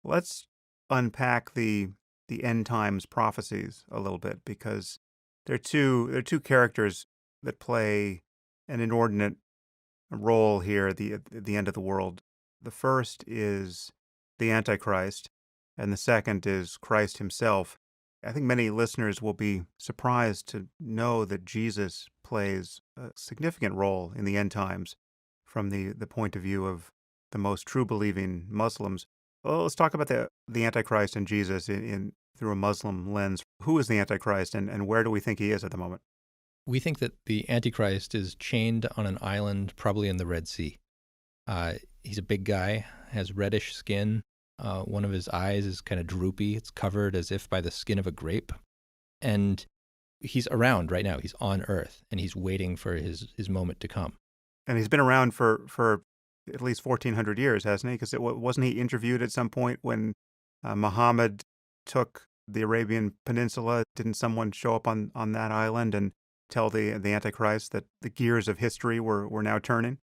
Let's unpack the end times prophecies a little bit because they're two characters that play an inordinate role here at the end of the world. The first is the Antichrist, and the second is Christ himself. I think many listeners will be surprised to know that Jesus plays a significant role in the end times from the point of view of the most true believing Muslims. Well, let's talk about the Antichrist and Jesus in through a Muslim lens. Who is the Antichrist and where do we think he is at the moment? We think that the Antichrist is chained on an island, probably in the Red Sea. He's a big guy, has reddish skin. One of his eyes is kind of droopy. It's covered as if by the skin of a grape. And he's around right now. He's on Earth, and he's waiting for his moment to come. And he's been around for at least 1,400 years, hasn't he? Because wasn't he interviewed at some point when Muhammad took the Arabian Peninsula? Didn't someone show up on that island and tell the Antichrist that the gears of history were now turning?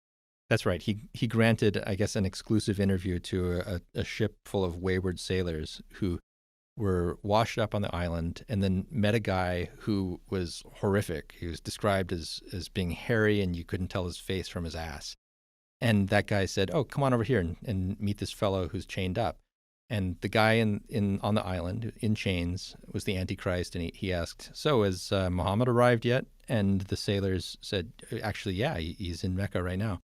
That's right. He granted, I guess, an exclusive interview to a ship full of wayward sailors who were washed up on the island and then met a guy who was horrific. He was described as being hairy and you couldn't tell his face from his ass. And that guy said, "Oh, come on over here and meet this fellow who's chained up." And the guy in on the island in chains was the Antichrist. And he asked, "So has Muhammad arrived yet?" And the sailors said, "Actually, yeah, he's in Mecca right now."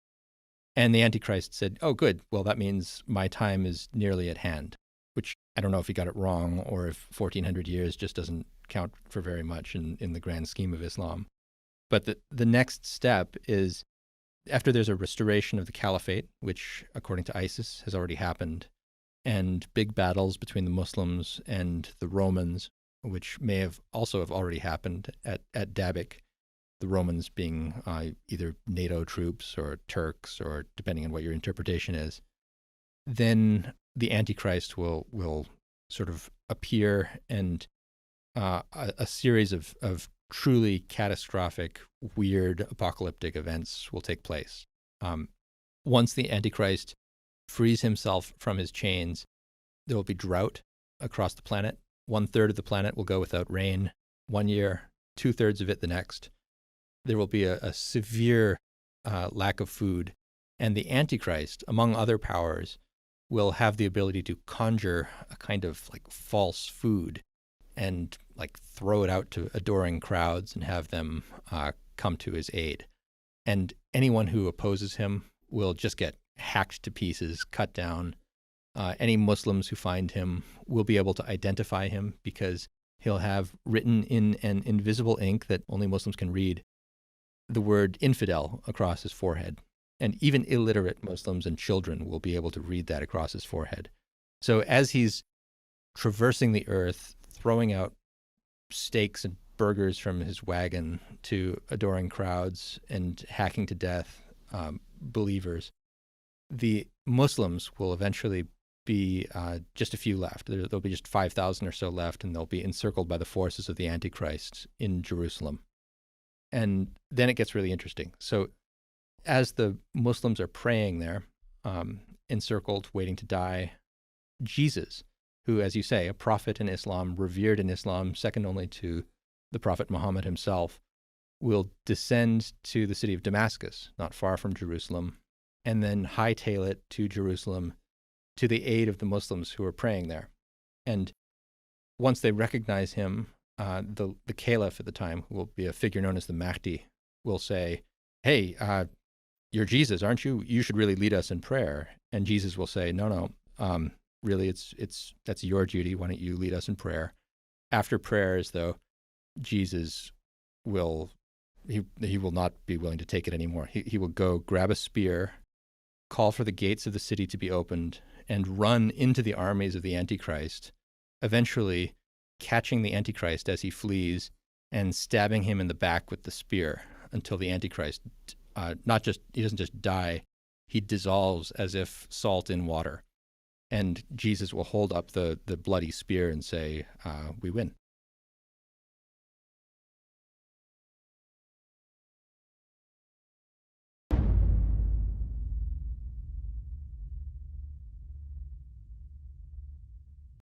And the Antichrist said, "Oh, good. Well, that means my time is nearly at hand," which I don't know if he got it wrong or if 1,400 years just doesn't count for very much in the grand scheme of Islam. But the next step is after there's a restoration of the caliphate, which according to ISIS has already happened, and big battles between the Muslims and the Romans, which may have already happened at Dabiq, the Romans being either NATO troops or Turks, or depending on what your interpretation is, then the Antichrist will sort of appear, and a series of truly catastrophic, weird, apocalyptic events will take place. Once the Antichrist frees himself from his chains, there will be drought across the planet. 1/3 of the planet will go without rain 1 year, 2/3 of it the next. There will be a severe lack of food. And the Antichrist, among other powers, will have the ability to conjure a kind of like false food and like throw it out to adoring crowds and have them come to his aid. And anyone who opposes him will just get hacked to pieces, cut down. Any Muslims who find him will be able to identify him because he'll have written in an invisible ink that only Muslims can read the word infidel across his forehead. And even illiterate Muslims and children will be able to read that across his forehead. So as he's traversing the earth, throwing out steaks and burgers from his wagon to adoring crowds and hacking to death believers, the Muslims will eventually be just a few left. There'll be just 5,000 or so left, and they'll be encircled by the forces of the Antichrist in Jerusalem. And then it gets really interesting. So as the Muslims are praying there, encircled, waiting to die, Jesus, who, as you say, a prophet in Islam, revered in Islam, second only to the Prophet Muhammad himself, will descend to the city of Damascus, not far from Jerusalem, and then hightail it to Jerusalem to the aid of the Muslims who are praying there. And once they recognize him, the caliph at the time, who will be a figure known as the Mahdi, will say, "Hey, you're Jesus, aren't you? You should really lead us in prayer." And Jesus will say, "No, really, that's your duty. Why don't you lead us in prayer?" After prayers, though, Jesus he will not be willing to take it anymore. He will go grab a spear, call for the gates of the city to be opened, and run into the armies of the Antichrist, eventually catching the Antichrist as he flees and stabbing him in the back with the spear until the Antichrist he doesn't just die, he dissolves as if salt in water. And Jesus will hold up the bloody spear and say, "We win."